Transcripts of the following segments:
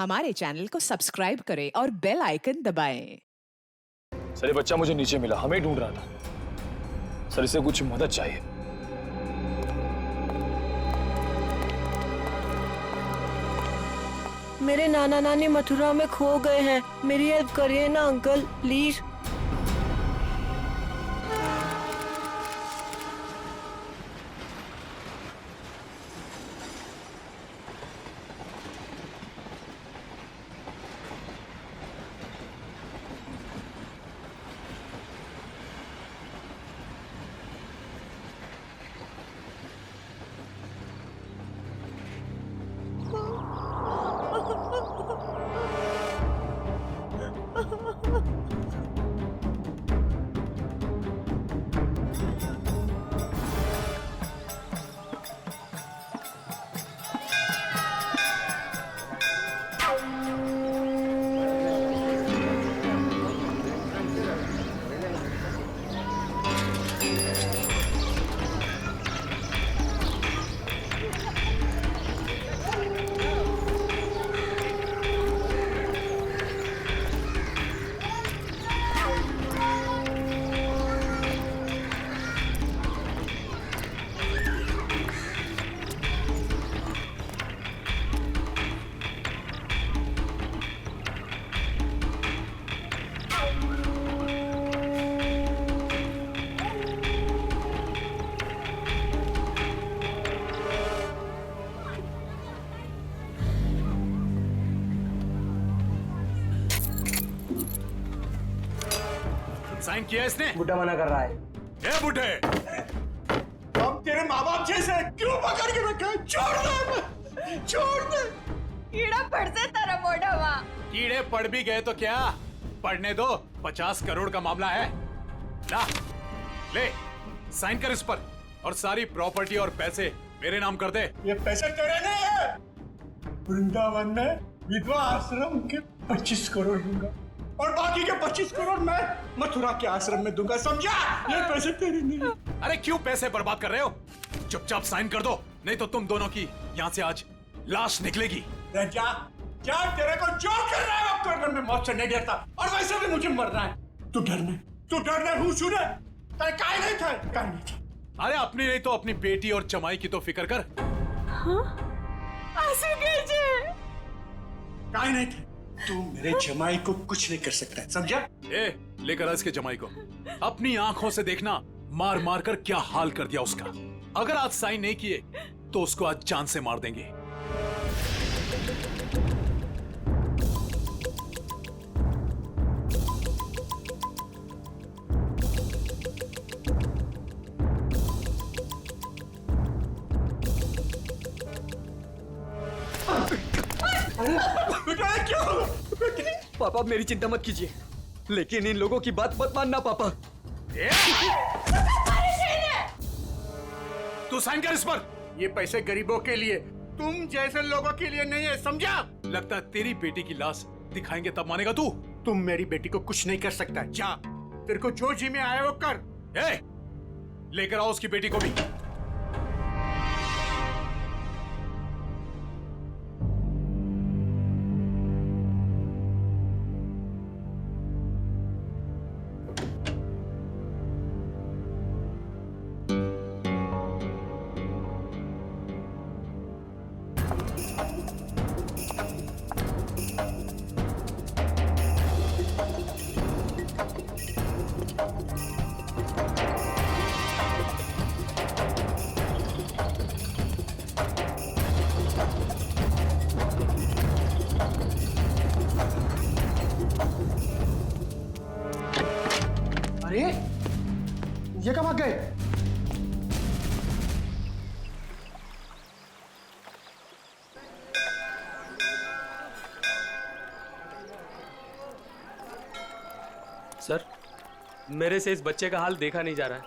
हमारे चैनल को सब्सक्राइब करें और बेल आइकन दबाएं। सर ये बच्चा मुझे नीचे मिला, हमें ढूंढ रहा था। सर इसे कुछ मदद चाहिए। मेरे नाना नानी मथुरा में खो गए हैं, मेरी हेल्प करिए ना अंकल प्लीज। साइन किया इसने? बुड्ढा मना कर रहा है। ए बुड्ढे, हम तेरे माँ बाप जैसे क्यों पकड़ के रखा है? छोड़ दे, छोड़ दे। कीड़ा पड़ से तेरा मोढ़ावा। कीड़े पड़ भी गए तो क्या, पढ़ने दो। 50 करोड़ का मामला है। ला, ले साइन कर इस पर और सारी प्रॉपर्टी और पैसे मेरे नाम कर दे। ये पैसे तेरे नहीं है। वृंदावन में विधवा आश्रम के 25 करोड़ दूंगा और बाकी के 25 करोड़ मैं मथुरा के आश्रम में दूंगा, समझा? ये पैसे तेरे नहीं है। अरे क्यों पैसे बर्बाद कर रहे हो? चुपचाप साइन कर दो, नहीं तो तुम दोनों की यहाँ से आज लाश निकलेगी। जा, जा, तेरे को जो कर रहा है अब करने में मौत से नहीं डरता और वैसे भी मुझे मरना है। तू डरने हूँ सुने, तेरे काय नहीं था। अरे अपनी नहीं तो अपनी बेटी और जमाई की तो फिक्र कर। काय नहीं था। तू मेरे जमाई को कुछ नहीं कर सकता, समझा? ए, लेकर आ इसके जमाई को। अपनी आंखों से देखना मार मार कर क्या हाल कर दिया उसका। अगर आज साइन नहीं किए तो उसको आज जान से मार देंगे। पापा मेरी चिंता मत कीजिए, लेकिन इन लोगों की बात मत मानना पापा। तू साइन कर इस पर। ये पैसे गरीबों के लिए, तुम जैसे लोगों के लिए नहीं है, समझा? लगता है तेरी बेटी की लाश दिखाएंगे तब मानेगा तू। तुम मेरी बेटी को कुछ नहीं कर सकता। जा, तेरे को जो जी में आया वो कर। ए, लेकर आओ उसकी बेटी को भी। अरे ये कब आ गए? सर, मेरे से इस बच्चे का हाल देखा नहीं जा रहा है।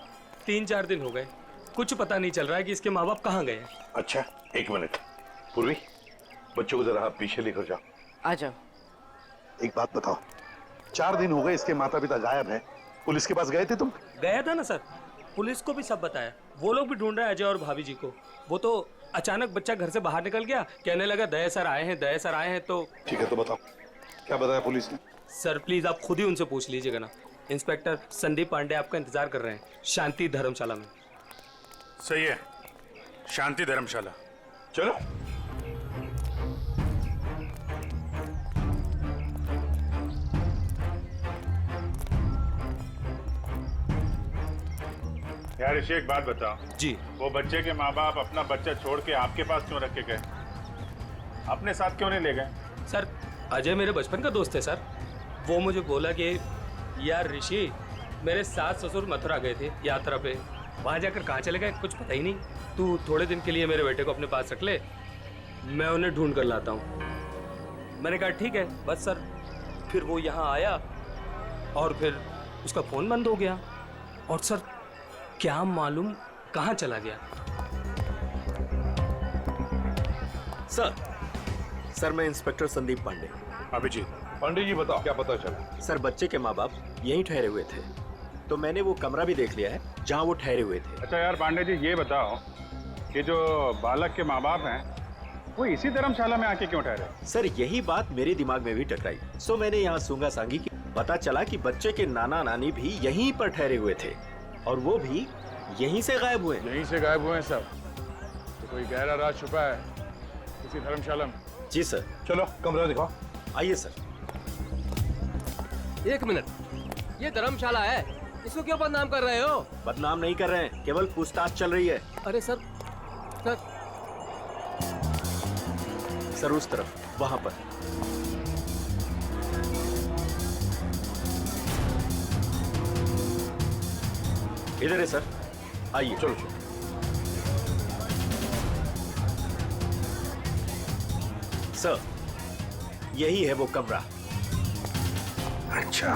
3-4 दिन हो गए, कुछ पता नहीं चल रहा है कि इसके माँ बाप कहाँ गए हैं। अच्छा, एक मिनट। पूर्वी, बच्चों को जरा आप पीछे लेकर जाओ। आ जाओ। एक बात बताओ, 4 दिन हो गए इसके माता पिता गायब हैं। पुलिस के पास गए थे तुम? गया था ना सर, पुलिस को भी सब बताया। वो लोग भी ढूंढ रहे हैं अजय और भाभी जी को। वो तो अचानक बच्चा घर से बाहर निकल गया, कहने लगा दया सर आए हैं, दया सर आए हैं। तो ठीक है, तो बताओ क्या बताया पुलिस ने? सर प्लीज आप खुद ही उनसे पूछ लीजिएगा ना। इंस्पेक्टर संदीप पांडे आपका इंतजार कर रहे हैं शांति धर्मशाला में। सही है, शांति धर्मशाला। चलो। यार ऋषि, एक बात बताओ जी। वो बच्चे के माँ बाप अपना बच्चा छोड़ के आपके पास क्यों रख के गए? अपने साथ क्यों नहीं ले गए? सर अजय मेरे बचपन का दोस्त है सर। वो मुझे बोला कि यार ऋषि, मेरे सास ससुर मथुरा गए थे यात्रा पे, वहाँ जाकर कहाँ चले गए कुछ पता ही नहीं। तू थोड़े दिन के लिए मेरे बेटे को अपने पास रख ले, मैं उन्हें ढूंढ कर लाता हूँ। मैंने कहा ठीक है बस सर। फिर वो यहाँ आया और फिर उसका फ़ोन बंद हो गया और सर क्या मालूम कहाँ चला गया। सर मैं इंस्पेक्टर संदीप पांडे। अभिजीत। पांडे जी बताओ क्या पता चला? सर बच्चे के माँ बाप यहीं ठहरे हुए थे, तो मैंने वो कमरा भी देख लिया है जहाँ वो ठहरे हुए थे। अच्छा यार पांडे जी, ये बताओ कि जो बालक के माँ बाप हैं वो इसी धर्मशाला में आके क्यों ठहरे? सर यही बात मेरे दिमाग में भी टकराई, सो मैंने यहाँ सूंगा सांगी की। पता चला कि बच्चे के नाना नानी भी यहीं पर ठहरे हुए थे और वो भी यहीं से गायब हुए। यहीं से गायब हुए हैं सब? तो कोई गहरा राज छुपा है इसी धर्मशाला में? जी सर। चलो कमरा दिखाओ। आइए सर। एक मिनट, ये धर्मशाला है, इसको क्यों बदनाम कर रहे हो? बदनाम नहीं कर रहे हैं, केवल पूछताछ चल रही है। अरे सर सर उस तरफ, वहां पर। इधर है सर, आइए। चलो चलो। सर यही है वो कमरा। अच्छा,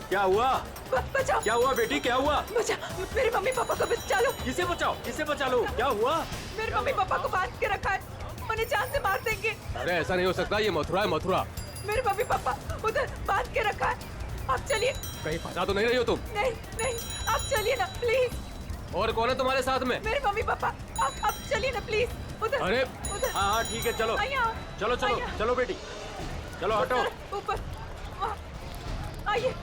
क्या हुआ? बचाओ। क्या हुआ बेटी, क्या हुआ? बचा, मेरे मम्मी पापा को बचा लो। किसे बचाओ, किसे बचा लो? क्या हुआ? मेरे मम्मी पापा को बांध के रखा है, उन्हें जान से मार देंगे। अरे ऐसा नहीं हो सकता, ये मथुरा है मथुरा। मेरे मम्मी पापा उधर बांध के रखा है, आप चलिए। कहीं फंसा तो नहीं रही हो तुम? नहीं नहीं, आप चलिए ना प्लीज। और कौन है तुम्हारे साथ में? मेरे मम्मी पापा। अब चलिए ना प्लीज। उधर अरे उधर। हाँ हाँ ठीक है, चलो आइए, चलो चलो आइए। चलो बेटी, चलो हटो। ऊपर वहाँ। आइए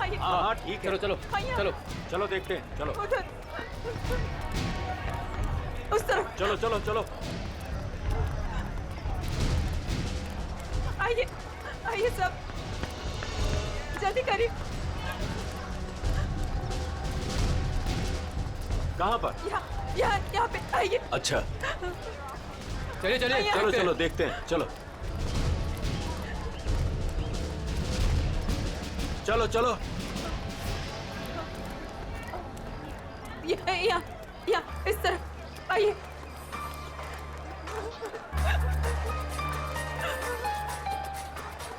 आइए। हाँ हाँ ठीक है, चलो चलो आइए। चलो चलो देखते हैं, चलो उधर उस तरफ। चलो चलो चलो। आइए आइए सब, जल्दी करिए। कहाँ पर? यहाँ पे आइए। अच्छा चलिए चलिए चलो चलो देखते हैं, चलो चलो चलो। यहाँ इस तरफ आइए।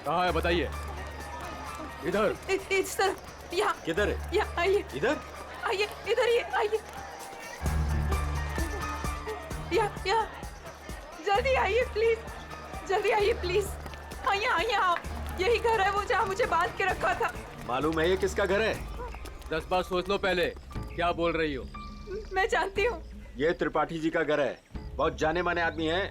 कहाँ है बताइए? इधर। इस तरफ। यहाँ किधर है? यहाँ आइए। इधर? आइए इधर ही आइए। यहाँ जल्दी आइए प्लीज, जल्दी आइए प्लीज। आइए आइए आप, यही घर है वो जहाँ मुझे बांध के रखा था। मालूम है ये किसका घर है? 10 बार सोच लो पहले क्या बोल रही हो। मैं जानती हूँ। ये त्रिपाठी जी का घर है, बहुत जाने माने आदमी है,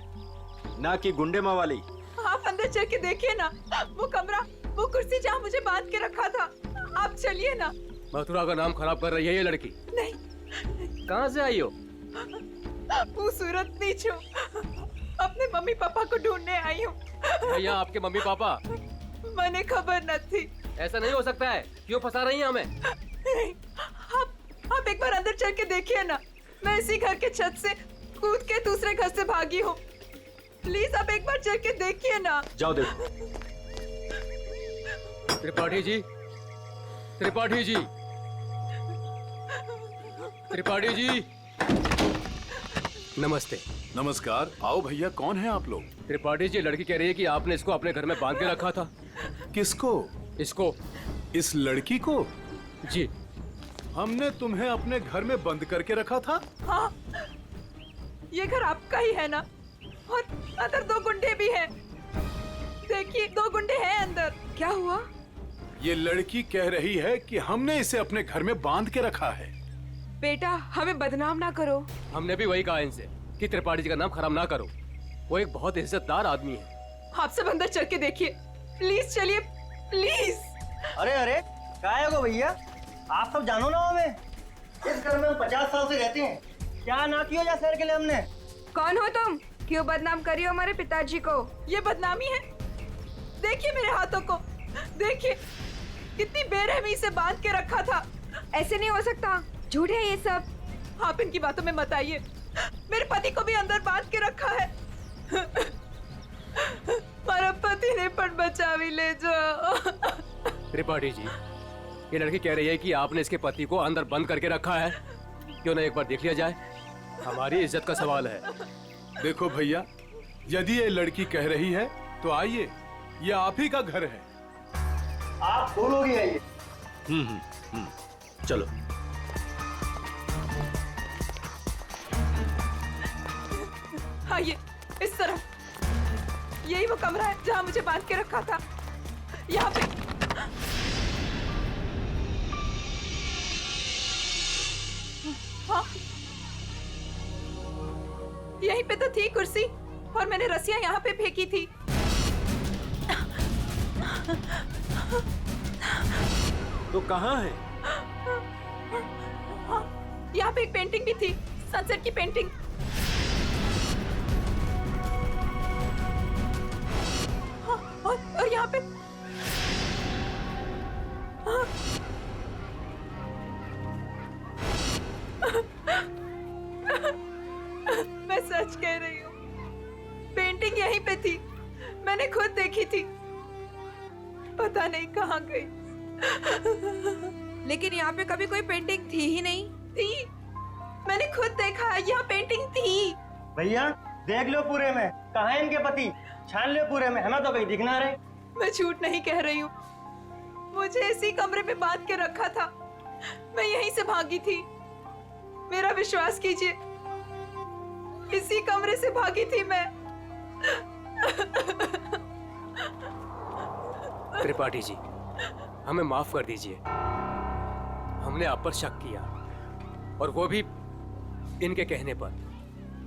ना कि गुंडे मवाली। आप अंदर चल के देखिए ना, वो कमरा, वो कुर्सी जहाँ मुझे बांध के रखा था। आप चलिए ना। मथुरा का नाम खराब कर रही है ये लड़की। नहीं। कहाँ से आई हो? वो सूरत नीचो, अपने मम्मी पापा को ढूंढने आई हूँ। भैया आपके मम्मी पापा? मैंने खबर न थी। ऐसा नहीं हो सकता है, क्यों फंसा रही हैं हमें? आप एक बार अंदर चल के देखिए ना, मैं इसी घर के छत से कूद के दूसरे घर से भागी हूँ। प्लीज आप एक बार चल के देखिए ना। जाओ देखो। त्रिपाठी जी, त्रिपाठी जी, त्रिपाठी जी, नमस्ते। नमस्कार, आओ भैया, कौन है आप लोग? त्रिपाठी जी, लड़की कह रही है कि आपने इसको अपने घर में बांध के रखा था। किसको? इसको। इस लड़की को? जी। हमने तुम्हें अपने घर में बंद करके रखा था? हाँ, ये घर आपका ही है ना? और अंदर 2 गुंडे भी हैं। देखिए 2 गुंडे हैं अंदर। क्या हुआ? ये लड़की कह रही है कि हमने इसे अपने घर में बांध के रखा है। बेटा हमें बदनाम ना करो। हमने भी वही कहा इनसे कि त्रिपाठी जी का नाम खराब ना करो, वो एक बहुत इज्जतदार आदमी है। आप सब अंदर चल के देखिए, प्लीज चलिए प्लीज। अरे अरे क्या है वो भैया, आप सब जानो ना हमें, इस घर में हम 50 साल से रहते हैं, क्या ना किया जा शहर के लिए हमने। कौन हो तुम? क्यों बदनाम करी हो हमारे पिताजी को? ये बदनामी है? देखिए मेरे हाथों को, देखिए कितनी बेरहमी से बांध के रखा था। ऐसे नहीं हो सकता, झूठ है ये सब। आप इनकी बातों में मत आइए, मेरे पति को भी अंदर बांध के रखा है। मेरा पति ने पण बचा भी ले जाओ। त्रिपाठी जी, ये लड़की कह रही है कि आपने इसके पति को अंदर बंद करके रखा है, क्यों ना एक बार देख लिया जाए? हमारी इज्जत का सवाल है। देखो भैया, यदि ये लड़की कह रही है तो आइए, ये आप ही का घर है। आप दो लोग ही आइए। चलो। आइए इस तरफ, यही वो कमरा है जहाँ मुझे बांध के रखा था। यहाँ पे हाँ, यहीं पे तो थी कुर्सी और मैंने रस्सियां यहाँ पे फेंकी थी। तो कहाँ है? हाँ, यहाँ पे एक पेंटिंग भी थी, सनसेट की पेंटिंग। हाँ, और यहाँ पे हाँ, मैं सच कह रही हूँ, पेंटिंग यहीं पे थी, मैंने खुद देखी थी, पता नहीं कहाँ गई। लेकिन यहाँ पे कभी कोई पेंटिंग थी ही नहीं। थी, मैंने खुद देखा, यहाँ पेंटिंग थी। भैया देख लो पूरे में, कहाँ है इनके पति, छान लो पूरे में, हमें तो कहीं दिख ना रहे। मैं झूठ नहीं कह रही हूँ, मुझे इसी कमरे में बांध के रखा था, मैं यहीं से भागी थी, मेरा विश्वास कीजिए, इसी कमरे से भागी थी मैं। त्रिपाठी जी, हमें माफ कर दीजिए, हमने आप पर शक किया, और वो भी इनके कहने पर।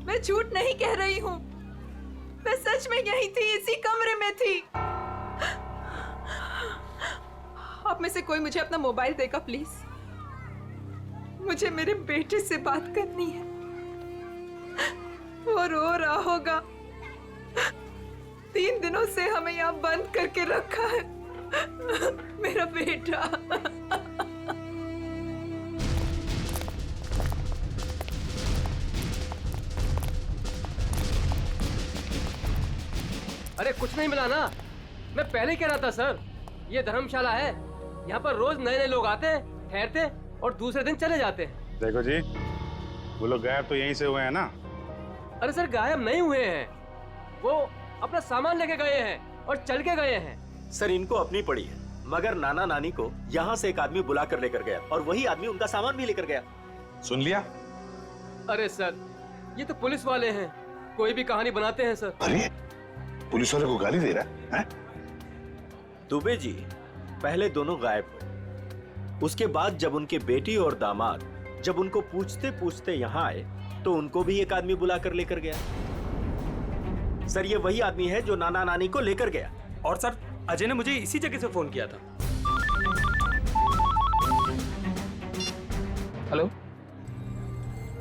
मैं झूठ नहीं कह रही हूँ, मैं सच में यही थी, इसी कमरे में थी। आप में से कोई मुझे अपना मोबाइल देगा प्लीज, मुझे मेरे बेटे से बात करनी है। वो रो रहा होगा, 3 दिनों से हमें यहाँ बंद करके रखा है। मेरा बेटा। अरे कुछ नहीं मिला ना, मैं पहले कह रहा था सर, ये धर्मशाला है, यहाँ पर रोज नए नए लोग आते हैं, ठहरते और दूसरे दिन चले जाते हैं। देखो जी, वो लोग गायब तो यहीं से हुए हैं ना? अरे सर गायब नहीं हुए हैं, वो अपना सामान लेके गए हैं और चल के गए हैं। सर इनको अपनी पड़ी है, मगर नाना नानी को यहाँ से एक आदमी बुला कर लेकर गया और वही आदमी उनका सामान भी लेकर गया। सुन लिया? अरे सर ये तो पुलिस वाले हैं, कोई भी कहानी बनाते हैं सर। अरे पुलिस वाले को गाली दे रहा है? दुबे जी पहले दोनों गायब हुए, उसके बाद जब उनके बेटी और दामाद जब उनको पूछते पूछते यहाँ आए तो उनको भी एक आदमी बुला कर लेकर गया। सर ये वही आदमी है जो नाना नानी को लेकर गया। और सर अजय ने मुझे इसी जगह से फोन किया था। हेलो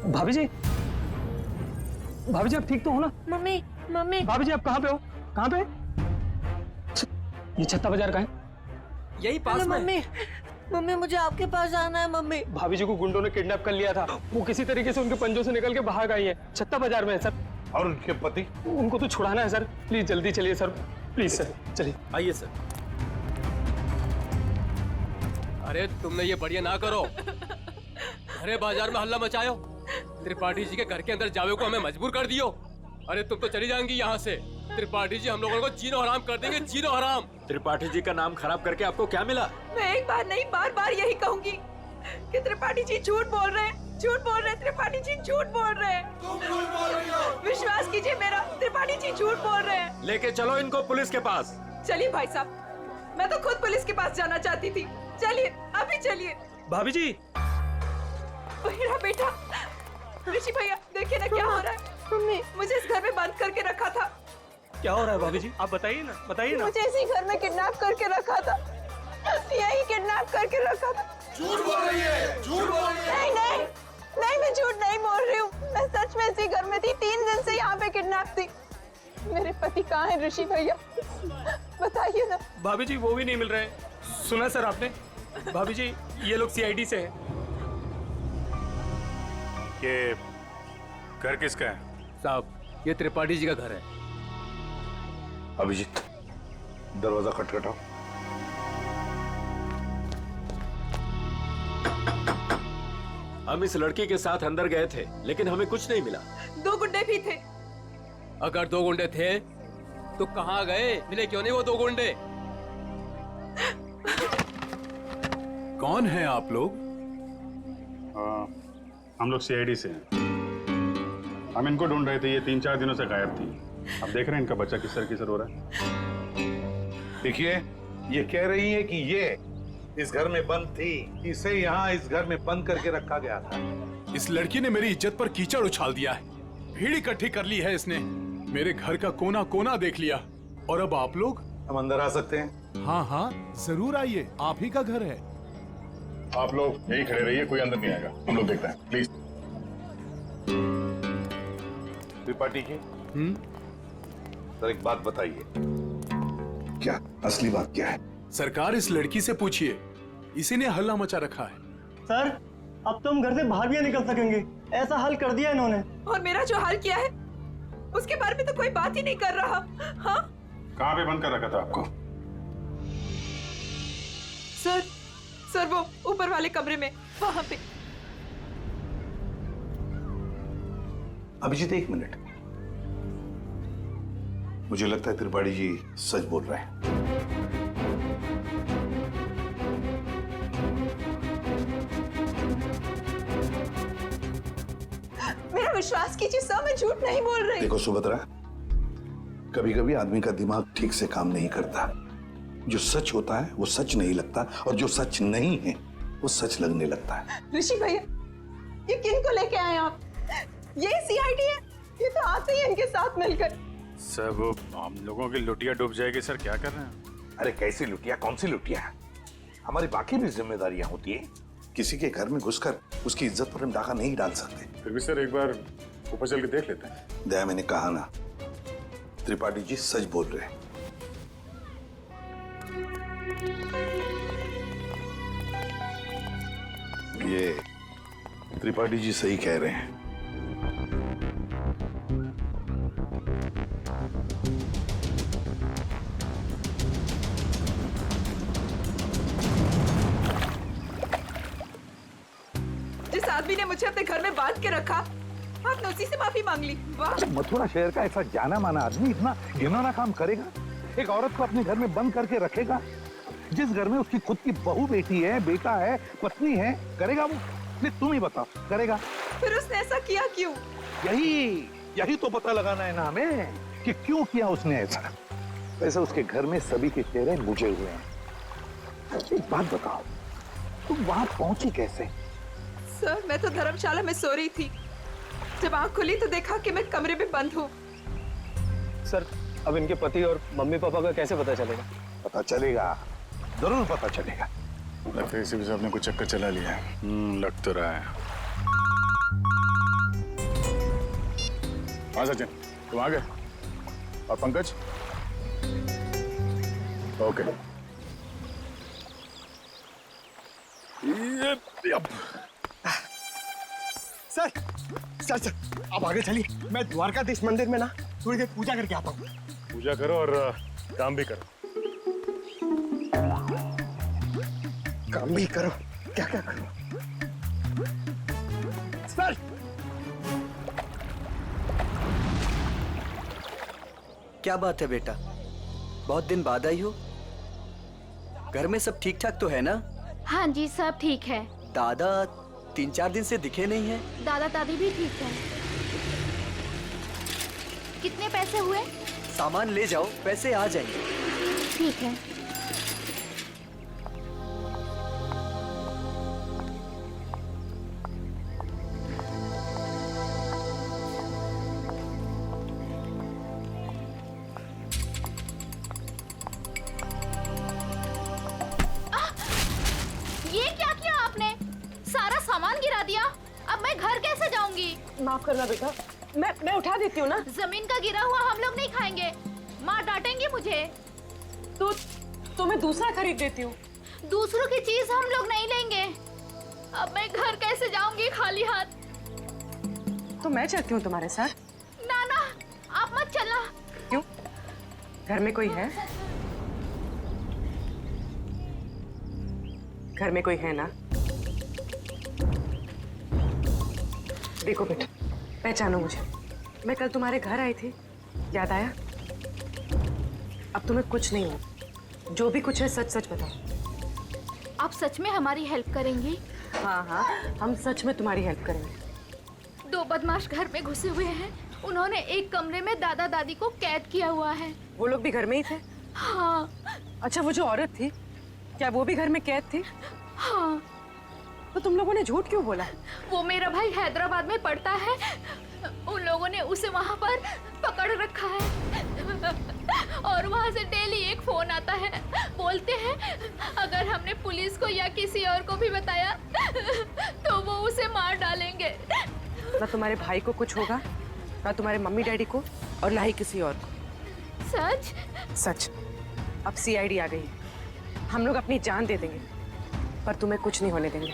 भाभी जी, भाभी जी आप ठीक तो हो ना? Mummy mummy. भाभी जी आप कहाँ पे हो? कहाँ पे? ये छत्ता बाजार का है? यही पास में। मम्मी मम्मी मुझे आपके पास आना है मम्मी। भाभी जी को गुंडों ने किडनैप कर लिया था, वो किसी तरीके से उनके पंजों से निकल के भाग आई है, छत्ता बाजार में है सर। और उनके पति? उनको तो छुड़ाना है सर, प्लीज जल्दी चलिए सर, प्लीज सर चलिए। आइए सर। अरे तुमने ये बढ़िया ना करो, अरे बाजार में हल्ला मचायो, त्रिपाठी जी के घर के अंदर जावे को हमें मजबूर कर दियो। अरे तुम तो चली जाएंगी यहाँ से, त्रिपाठी जी हम लोगों को जीनो हराम कर देंगे, जीनो हराम। त्रिपाठी जी का नाम खराब करके आपको क्या मिला? मैं एक बार नहीं बार बार यही कहूंगी कि त्रिपाठी जी झूठ बोल रहे हैं, झूठ बोल रहे हैं, त्रिपाठी जी झूठ बोल रहे हैं। तुम झूठ बोल रही हो। विश्वास कीजिए मेरा, त्रिपाठी जी झूठ बोल रहे हैं। लेके चलो इनको पुलिस के पास। चलिए भाई साहब, मैं तो खुद पुलिस के पास जाना चाहती थी, चलिए अभी चलिए। भाभी जी मेरा बेटा ऋषि भैया, देखिए ना क्या हो रहा है। मम्मी मुझे इस घर में बंद करके रखा था। क्या हो रहा है भाभी जी, आप बताइए ना, बताइए ना। मुझे इसी घर में किडनैप करके रखा था, यही किडनैप करके रखा था। झूठ बोल रही है, झूठ बोल रही है। नहीं नहीं नहीं, मैं झूठ नहीं बोल रही हूँ, मैं सच में इसी घर में थी, 3 दिन से यहाँ पे किडनैप थी। मेरे पति कहाँ है ऋषि भैया, बताइए ना। भाभी जी वो भी नहीं मिल रहे। सुना सर आपने? भाभी जी ये लोग सीआईडी से हैं। ये घर किसका है? साहब ये त्रिपाठी जी का घर है। अभिजीत दरवाजा खटखटाओ। हम इस लड़की के साथ अंदर गए थे लेकिन हमें कुछ नहीं मिला। 2 गुंडे भी थे। अगर 2 गुंडे थे तो कहाँ गए, मिले क्यों नहीं वो 2 गुंडे? कौन है आप लोग? हम लोग सीआईडी से हैं। हम इनको ढूंढ रहे थे, ये 3-4 दिनों से गायब थी। अब देख रहे हैं इनका बच्चा किस तरह रो रहा है। देखिए ये कह रही है कि ये इस घर में बंद थी, इसे यहाँ इस घर में बंद करके रखा गया था। इस लड़की ने मेरी इज्जत पर कीचड़ उछाल दिया है, भीड़ इकट्ठी कर ली है इसने, मेरे घर का कोना कोना देख लिया। और अब आप लोग? हम अंदर आ सकते हैं? हाँ हाँ जरूर आइए, आप ही का घर है। आप लोग यही खड़े रहिए, कोई अंदर नहीं आएगा, हम लोग देखते हैं प्लीज। त्रिपाठी जी सर एक बात बताइए, क्या असली बात क्या है? सरकार इस लड़की से पूछिए, इसी ने हल्ला मचा रखा है। सर अब तो हम घर से बाहर भी नहीं निकल सकेंगे, ऐसा हाल कर दिया इन्होंने। और मेरा जो हाल किया है उसके बारे में तो कोई बात ही नहीं कर रहा। हाँ कहाँ पे बंद कर रखा था आपको? सर वो ऊपर वाले कमरे में, वहां पे। अभिजीत 1 मिनट, मुझे लगता है त्रिपाठी जी सच बोल रहे हैं। मेरा विश्वास कीजिए सर, मैं झूठ नहीं बोल रही। देखो सुभद्रा, कभी कभी आदमी का दिमाग ठीक से काम नहीं करता। जो सच होता है वो सच नहीं लगता और जो सच नहीं है वो सच लगने लगता है। ऋषि भैया ये किन को लेके आए आप? ये सीआईडी है? ये तो आते ही इनके साथ मिलकर। सर वो हम लोगों की लुटिया डूब जाएगी सर, क्या कर रहे हैं? अरे कैसी लुटिया, कौन सी लुटिया? हमारी बाकी भी जिम्मेदारियां होती है। किसी के घर में घुसकर उसकी इज्जत पर हम डाका नहीं डाल सकते। फिर भी सर एक बार ऊपर चल के देख लेते हैं। दया, मैंने कहा ना, त्रिपाठी जी सच बोल रहे हैं। ये त्रिपाठी जी सही कह रहे हैं। जिस आदमी ने मुझे अपने घर में बांध के रखा, आपने उसी से माफी मांग ली। वाह! मथुरा शहर का ऐसा जाना माना आदमी इतना घिनौना काम करेगा? एक औरत को अपने घर में बंद करके रखेगा? जिस घर में उसकी खुद की बहू बेटी है, बेटा है, पत्नी है, करेगा वो? नहीं, तुम ही बताओ, करेगा? फिर उसने ऐसा किया क्यों? यही तो पता लगाना है ना हमें कि क्यों किया उसने ऐसा। वैसे उसके घर में सभी के चेहरे बुझे हुए हैं। एक बात बताओ, तुम वहां पहुंची कैसे? सर, मैं तो धर्मशाला में सो रही थी। जब आंख खुली तो देखा कि मैं कमरे में बंद हूँ। सर, अब इनके पति और मम्मी पापा का कैसे पता चलेगा? पता चलेगा, जरूर पता चलेगा। लगता है इसी वजह से आपने कुछ चक्कर चला लिया। लग तो रहा है। हाँ सचिन, तुम आ गए? और Pankaj? Okay. Sir sir sir आप आगे चलिए, मैं द्वारकाधीश मंदिर में ना थोड़ी देर पूजा करके आता हूँ। पूजा करो और काम भी करो। काम भी करो? क्या क्या करो? सर, क्या बात है बेटा, बहुत दिन बाद आई हो? घर में सब ठीक ठाक तो है ना? हाँ जी, सब ठीक है। दादा 3-4 दिन से दिखे नहीं है। दादा दादी भी ठीक है। कितने पैसे हुए? सामान ले जाओ, पैसे आ जाएंगे। ठीक है। माफ करना बेटा, मैं उठा देती हूँ ना। जमीन का गिरा हुआ हम लोग नहीं खाएंगे, माँ डांटेंगी मुझे। तो मैं दूसरा खरीद देती हूँ। दूसरों की चीज हम लोग नहीं लेंगे। अब मैं घर कैसे जाऊंगी खाली हाथ? तो मैं चलती हूँ तुम्हारे साथ। ना ना, आप मत चलना। क्यों? घर में कोई है? घर में कोई है ना? देखो बेटा, पहचानो मुझे। मैं कल तुम्हारे घर आई थी, याद आया? अब तुम्हें कुछ नहीं हो। जो भी कुछ है सच सच बताओ। आप सच में हमारी हेल्प करेंगी? हाँ हाँ, हम सच में तुम्हारी हेल्प करेंगे। 2 बदमाश घर में घुसे हुए हैं। उन्होंने एक कमरे में दादा दादी को कैद किया हुआ है। वो लोग भी घर में ही थे? हाँ। अच्छा, वो जो औरत थी, क्या वो भी घर में कैद थी? हाँ। तो तुम लोगों ने झूठ क्यों बोला? वो मेरा भाई हैदराबाद में पढ़ता है, उन लोगों ने उसे वहाँ पर पकड़ रखा है और वहाँ से डेली एक फोन आता है। बोलते हैं अगर हमने पुलिस को या किसी और को भी बताया तो वो उसे मार डालेंगे। ना तुम्हारे भाई को कुछ होगा, ना तुम्हारे मम्मी डैडी को, और ना ही किसी और को। सच? सच। अब सीआईडी आ गई, हम लोग अपनी जान दे देंगे, पर तुम्हें कुछ नहीं होने देंगे।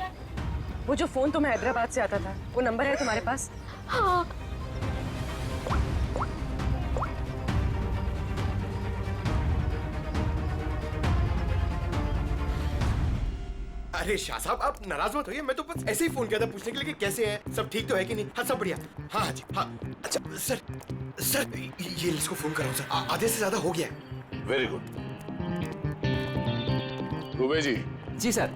वो जो फोन तुम्हें हैदराबाद से आता था, वो नंबर है तुम्हारे पास? हाँ। अरे शाह साहब, आप नाराज मत होइए। मैं तो बस ऐसे ही फोन किया था पूछने के लिए कि कैसे है, सब ठीक तो है कि नहीं। हाँ सब बढ़िया। हाँ हाँ जी हाँ। अच्छा सर, ये इसको फोन कर रहा हूँ सर, आधे से ज्यादा हो गया है। Very good. दुबे जी। जी सर।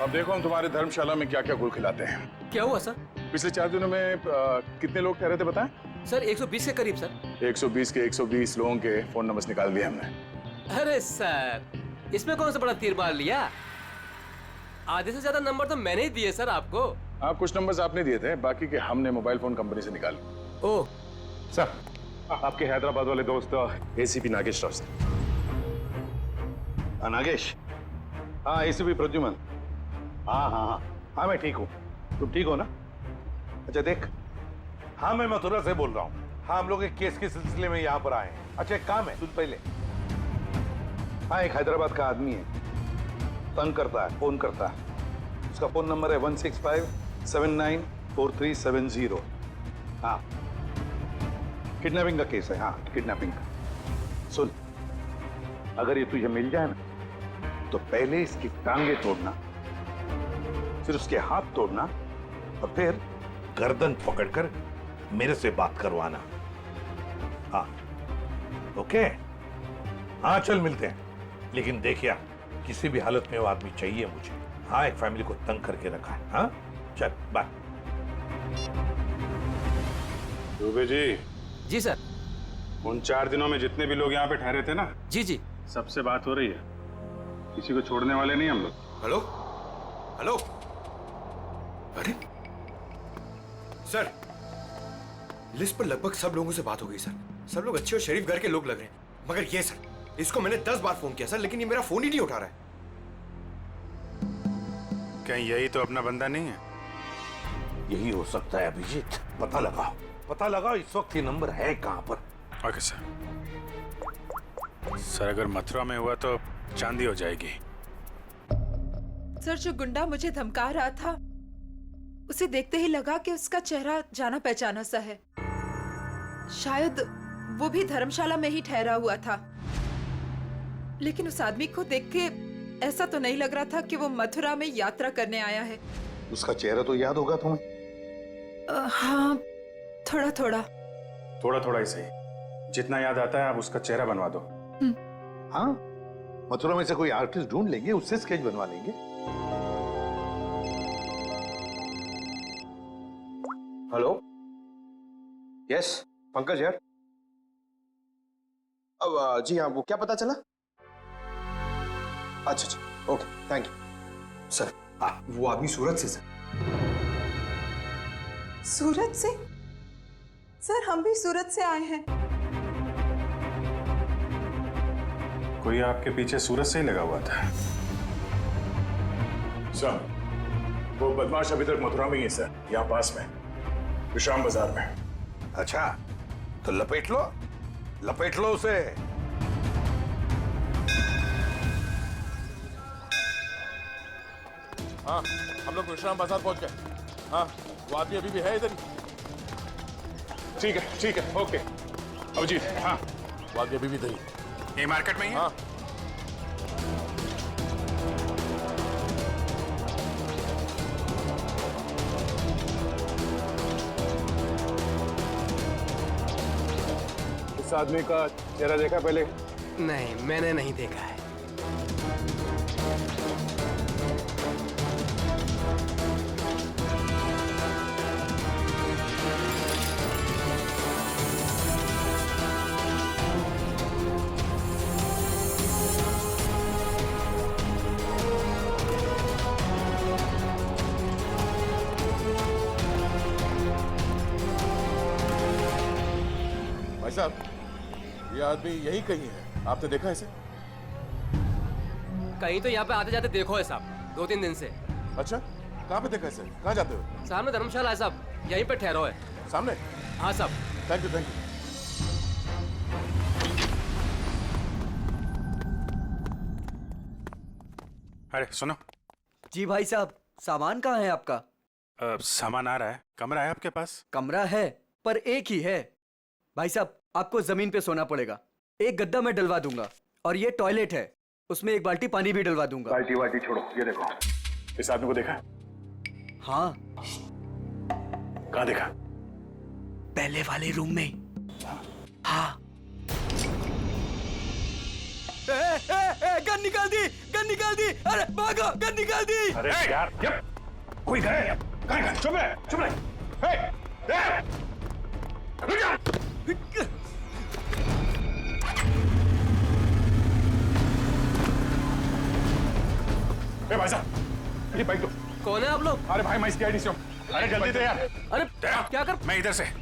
अब देखो हम तुम्हारे धर्मशाला में क्या क्या गुल खिलाते हैं। क्या हुआ सर? पिछले 4 दिनों में कितने लोग कह रहे थे बताएं? सर 120 के करीब सर। 120 के 120 लोगों के फोन नंबर्स निकाल दिए हमने। अरे सर, इसमें कौन सा बड़ा तीर मार लिया? आधे से ज्यादा नंबर तो मैंने ही दिए सर आपको। हाँ, कुछ नंबर्स आपने दिए थे, बाकी के हमने मोबाइल फोन कंपनी से निकाले। ओह सर, आपके हैदराबाद वाले दोस्त एसीपी नागेश राव सर। नागेश, हाँ एसीपी प्रद्युमन। हाँ हाँ हाँ हाँ, मैं ठीक हूँ। तुम ठीक हो ना? अच्छा देख, हाँ मैं मथुरा से बोल रहा हूँ। हाँ, हम लोग एक केस के सिलसिले में यहाँ पर आए हैं। अच्छा एक काम है, तुझ पहले। हाँ, एक हैदराबाद का आदमी है, तंग करता है, फोन करता है। उसका फोन नंबर है 165794370। हाँ, किडनैपिंग का केस है। हाँ, किडनैपिंग का। सुन, अगर ये तुझे मिल जाए ना, तो पहले इसकी टांगे तोड़ना, फिर उसके हाथ तोड़ना, और फिर गर्दन पकड़कर मेरे से बात करवाना। हाँ, ओके? हाँ, चल मिलते हैं। लेकिन देखिए, किसी भी हालत में वो आदमी चाहिए मुझे। हाँ, एक फैमिली को तंग करके रखा है। हाँ, चल बाय। दुबे जी। जी सर। उन 4 दिनों में जितने भी लोग यहाँ पे ठहरे थे ना, जी जी, सबसे बात हो रही है। किसी को छोड़ने वाले नहीं हम लोग। हेलो हेलो, अरे सर, लिस्ट पर लगभग सब लोगों से बात हो गई सर। सब लोग अच्छे और शरीफ घर के लोग लग रहे हैं, मगर ये सर, इसको मैंने 10 बार फोन किया सर, लेकिन ये मेरा फोन ही नहीं उठा रहा है। कहीं यही तो अपना बंदा नहीं है? यही हो सकता है अभिजीत। पता लगाओ, पता लगाओ इस वक्त ये नंबर है कहां पर। Okay sir. सर, अगर मथुरा में हुआ तो चांदी हो जाएगी। सर, जो गुंडा मुझे धमका रहा था, उसे देखते ही लगा कि उसका चेहरा जाना पहचाना सा है। शायद वो भी धर्मशाला में ही ठहरा हुआ था, लेकिन उस आदमी को देख के ऐसा तो नहीं लग रहा था कि वो मथुरा में यात्रा करने आया है। उसका चेहरा तो याद होगा तुम्हें? हाँ, थोड़ा थोड़ा। थोड़ा थोड़ा ही सही, जितना याद आता है आप उसका चेहरा बनवा दो। हाँ, मथुरा में से कोई आर्टिस्ट ढूंढ लेंगे, उससे स्केच बनवा लेंगे। हेलो, यस पंकज यार। अब जी हाँ, वो क्या पता चला? अच्छा अच्छा, ओके, थैंक यू सर। वो आदमी सूरत से सर। सूरत से? सर, हम भी सूरत से आए हैं। कोई आपके पीछे सूरत से ही लगा हुआ था? सर, वो बदमाश अभी तक मथुरा में ही है सर, यहाँ पास में, विश्राम बाजार में। अच्छा, तो लपेट लो उसे। हाँ, हम लोग विश्राम बाजार पहुंच गए। हाँ, वो आदमी अभी भी है इधर ही। ठीक है, ओके। अभिजीत, हाँ, वो आदमी अभी भी इधर ही। ये मार्केट में ही है? हाँ। इस आदमी का चेहरा देखा पहले? नहीं, मैंने नहीं देखा है। भाई साहब, ये आदमी यही कहीं है, आपने देखा इसे? कहीं तो यहाँ पे आते जाते देखो है साहब, 2-3 दिन से। अच्छा, कहाँ पे देखा इसे? कहाँ जाते हो? सामने धर्मशाला है साहब, यहीं पे ठहरो है। सामने? हाँ साहब। Thank you. अरे सुनो। जी भाई साहब, सामान कहाँ है आपका? सामान आ रहा है। कमरा है आपके पास? कमरा है, पर एक ही है। भाई साहब, आपको जमीन पे सोना पड़ेगा। एक गद्दा मैं डलवा दूंगा, और ये टॉयलेट है, उसमें एक बाल्टी पानी भी डलवा दूंगा। बाल्टी छोड़ो, ये देखो, इस आदमी को देखा? हाँ। कहाँ देखा? पहले वाले रूम में। हाँ। गन निकाल दी, गन निकाल दी। अरे भागो, गन निकाल दी। अरे यार, कोई गए? चुप रहे। भाई साहब, ये बाइक दो। कौन है आप लोग? अरे भाई, मैं इसकी आईडी से हूँ। अरे जल्दी दे यार। अरे क्या कर, मैं इधर से।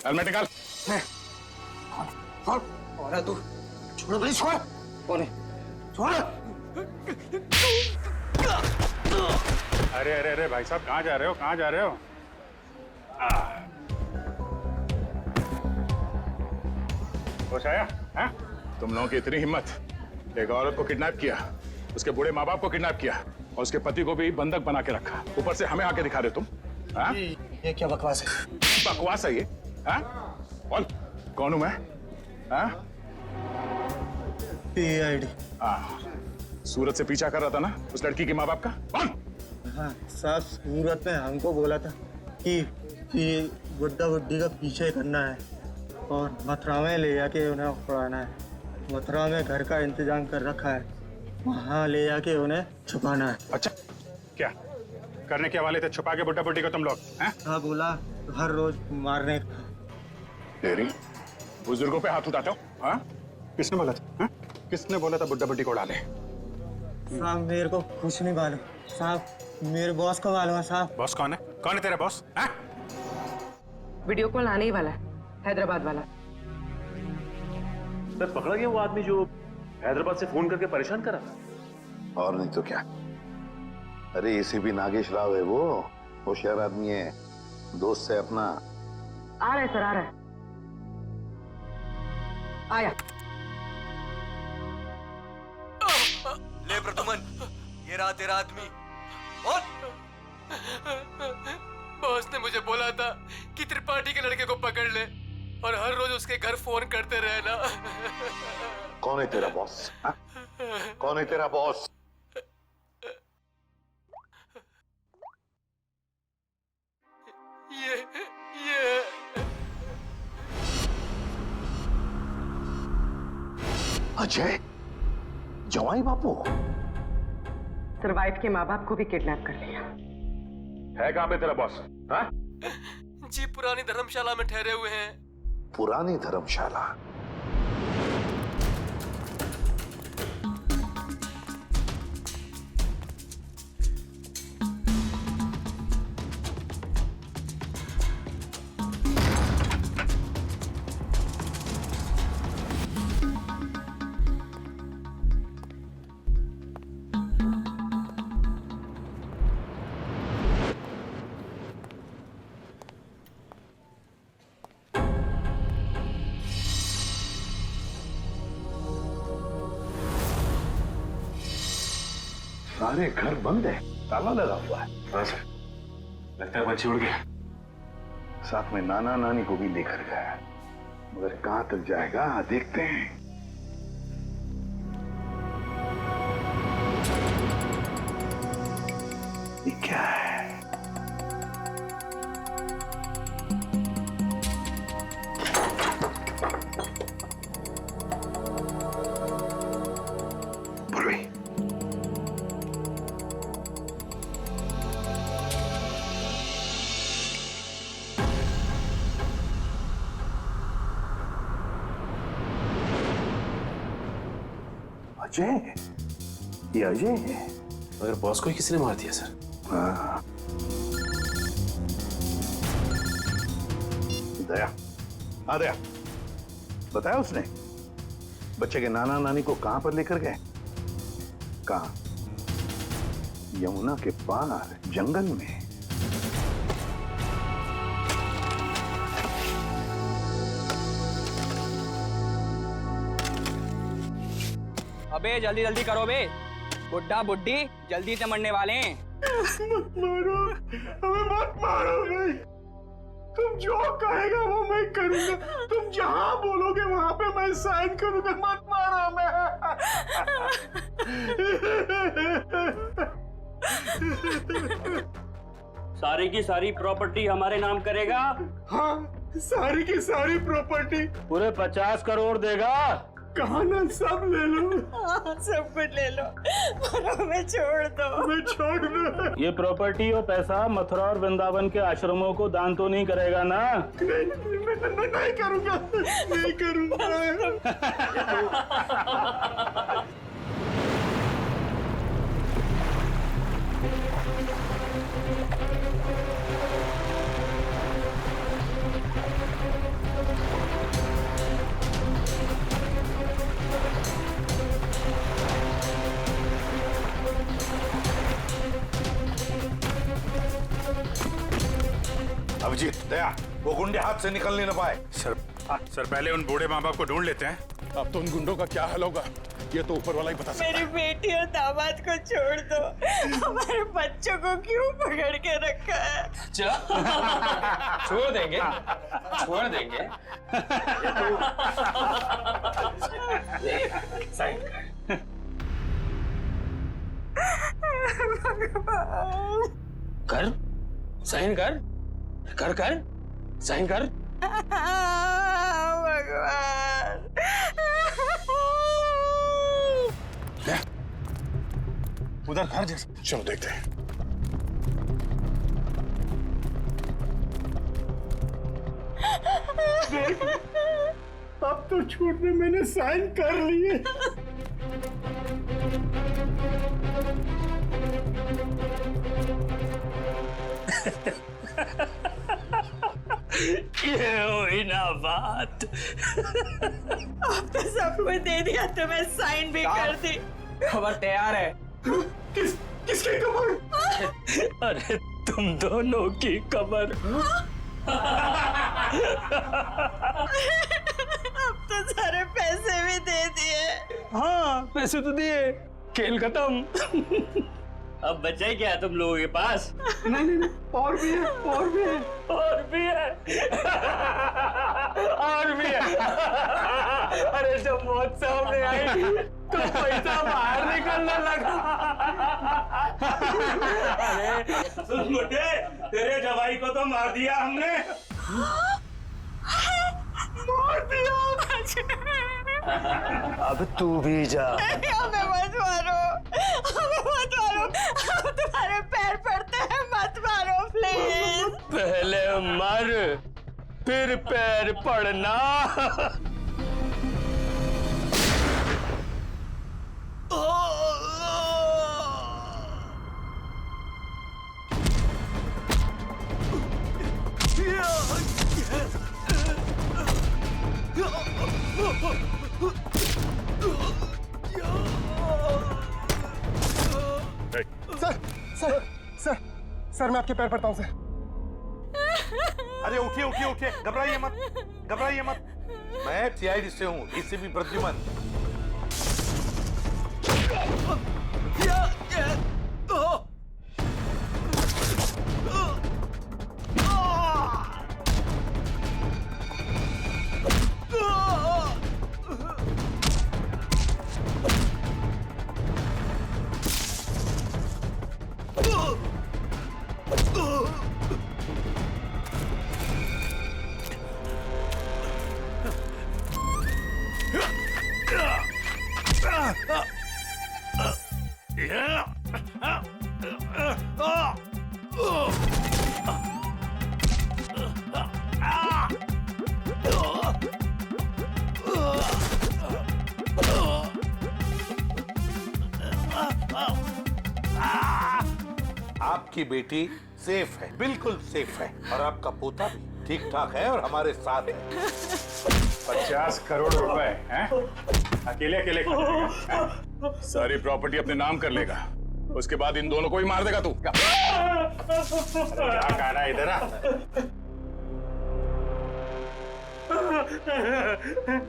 हेलमेट निकाल। कौन है तू? छोड़ भाई, छोड़। कौन है? छोड़। अरे अरे अरे भाई साहब, कहाँ जा रहे हो? कहाँ जा रहे हो? होश आया? हैं? तुम लोगों की इतनी हिम्मत, एक औरत को किडनैप किया, उसके बूढ़े माँ बाप को किडनैप किया और उसके पति को भी बंधक बना के रखा, ऊपर से हमें आके दिखा रहे तुम। हाँ? ये क्या बकवास है? बकवास है ये? हाँ? बोल, कौन हूं मैं? हाँ? PID। हाँ, सूरत से पीछा कर रहा था ना उस लड़की के माँ बाप का? कौन? हाँ, साफ सूरत ने हमको बोला था कि बुड्ढा बुड्ढी का पीछे करना है और मथुरा में ले जाके उन्हें उड़ाना है। मथुरा में घर का इंतजाम कर रखा है, वहाँ ले जाके उन्हें छुपाना है। अच्छा, क्या करने के वाले थे? छुपा के बुड्ढा बुड्ढी को तुम लोग? हैं? हाँ, बोला हर रोज मारने का। तेरी बुजुर्गों पे हाथ उठाते हो? हाँ? किसने बोला था? हाँ? किसने बोला था बुड्ढा बुड्ढी को उड़ा ले? साहब मेरे को कुछ नहीं मालूम साहब, मेरे बॉस को मालूम है साहब। बॉस कौन है? कौन है तेरा बॉस? हाँ? वीडियो कॉल आने ही वाला है, हैदराबाद वाला। सर, पकड़ा गया वो आदमी जो हैदराबाद से फोन करके परेशान करा था? और नहीं तो क्या। अरे ACP नागेश राव है वो, होशियार आदमी है, दोस्त है अपना। आ रहा है सर, आ रहा है। आया। ले प्रदुमन, ये रहा तेरा आदमी। और बॉस ने मुझे बोला था कि त्रिपाठी के लड़के को पकड़ ले और हर रोज उसके घर फोन करते रहना। कौन है तेरा बॉस? हाँ? कौन है तेरा बॉस? ये अजय, जवाई बापू। सर, वाइफ के माँ बाप को भी किडनैप कर लिया है। कहाँ पे तेरा बॉस? हाँ? जी पुरानी धर्मशाला में ठहरे हुए हैं। पुरानी धर्मशाला? सारे घर बंद है, ताला लगा हुआ है। हाँ सर, लगता है पंछी उड़ गया। साथ में नाना नानी को भी लेकर गया, मगर कहां तक जाएगा देखते हैं। ये क्या है? अजय, ये अजय है। मगर बॉस को ही किसी ने मार दिया सर। हाँ। दया, हाँ दया, बताया उसने बच्चे के नाना नानी को कहां पर लेकर गए? कहां? यमुना के पार जंगल में। अबे जल्दी जल्दी करो बे, बुड्ढा बुड्ढी जल्दी से मरने वाले हैं। मत मारो, हमें मत मारो भाई। तुम जो कहेगा वो मैं करूंगा। तुम जहां बोलोगे वहां पे मैं साइन करूंगा। मत मारो हमें। सारी की सारी प्रॉपर्टी हमारे नाम करेगा? हाँ, सारी की सारी प्रॉपर्टी। पूरे 50 करोड़ देगा? कहा ना, सब ले लो। सब कुछ ले लो, पर हमें छोड़ दो। हमें छोड़ दो। ये प्रॉपर्टी और पैसा मथुरा और वृंदावन के आश्रमों को दान तो नहीं करेगा ना? नहीं, मैं नहीं करूंगा, नहीं करूंगा। अभिजीत, दया, वो गुंडे हाथ से निकलने न पाए। सर पहले उन बूढ़े माँ बाप को ढूंढ लेते हैं। अब तो उन गुंडों का क्या हाल होगा ये तो ऊपर वाला ही बता सकता है। मेरी बेटी और दामाद को छोड़ दो, हमारे बच्चों को क्यों पकड़ के रखा है? छोड़ देंगे, छोड़ देंगे। साइन कर, साइन कर, कर कर, साइन कर। भगवान, उधर घर जैसा, चलो देखते हैं। देख, अब तो छूट में मैंने साइन कर लिए। ये हुई ना बात। अब तो सब कुछ दे दिया, तो मैं साइन भी कर दी। खबर तैयार है। किसकी खबर? अरे तुम दोनों की खबर। अब तो सारे पैसे भी दे दिए। हाँ, पैसे तो दिए, खेल खत्म। अब बचा क्या तुम लोगों के पास? नहीं, और भी है, और भी है, और भी है, और भी है। अरे जब मौत सामने आई तो पैसा बाहर निकलने लगा। अरे सुन बुड्ढे, तेरे जवाई को तो मार दिया हमने। मार दिया? अब तू भी जा। हमें मत मारो, हमें मत मारो, हम तुम्हारे पैर पड़ते हैं, मत मारो प्लीज। पहले मर, फिर पैर पड़ना। सर, मैं आपके पैर पड़ता हूँ सर। अरे उठिए उठिए उठिए, घबराइए मत, घबराइए मत। मैं सीआईडी से हूँ, इससे भी प्रद्युमन। आपकी बेटी सेफ है, बिल्कुल सेफ है, और आपका पोता भी ठीक ठाक है और हमारे साथ है। 50 करोड़ रुपए हैं? अकेले अकेले खा जाएगा, हैं? सारी प्रॉपर्टी अपने नाम कर लेगा, उसके बाद इन दोनों को ही मार देगा तू। क्या कह रहा है इधर?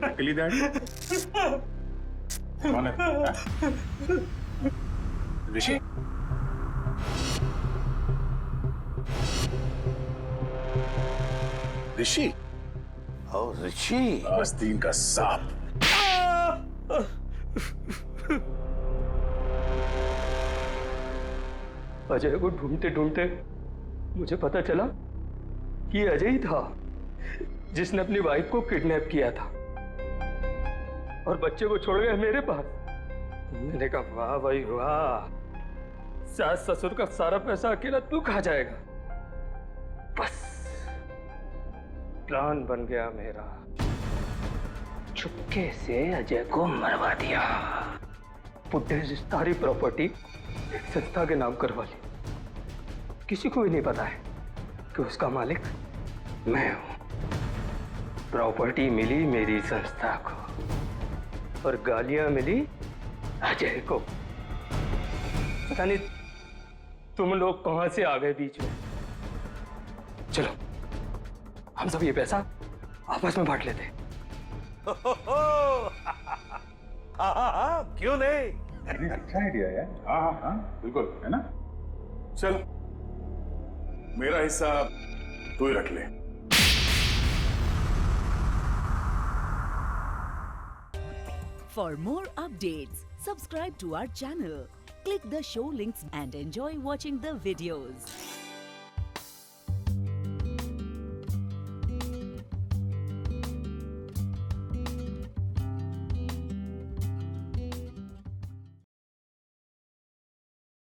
नकली डैडी कौन है? ऋषि? ऋषि? और ऋषि आस्तीन का सांप। अजय को ढूंढते ढूंढते मुझे पता चला कि अजय ही था जिसने अपनी वाइफ को किडनैप किया था और बच्चे को छोड़ गया मेरे पास। मैंने कहा वाह भाई वाह, सास ससुर का सारा पैसा अकेला तू खा जाएगा। बस प्लान बन गया मेरा, चुपके से अजय को मरवा दिया। बुड्ढे से सारी प्रॉपर्टी एक संस्था के नाम करवा ली। किसी को भी नहीं पता है कि उसका मालिक मैं हूं। प्रॉपर्टी मिली मेरी संस्था को और गालियां मिली अजय को। पता नहीं तुम लोग कहां से आ गए बीच में। चलो हम सब ये पैसा आपस में बांट लेते। हाँ, क्यों नहीं? अच्छा आइडिया है। हाँ हाँ हाँ बिल्कुल, है ना? चल मेरा हिस्सा तू ही रख ले। For more updates, subscribe to our channel, click the show links and enjoy watching the videos.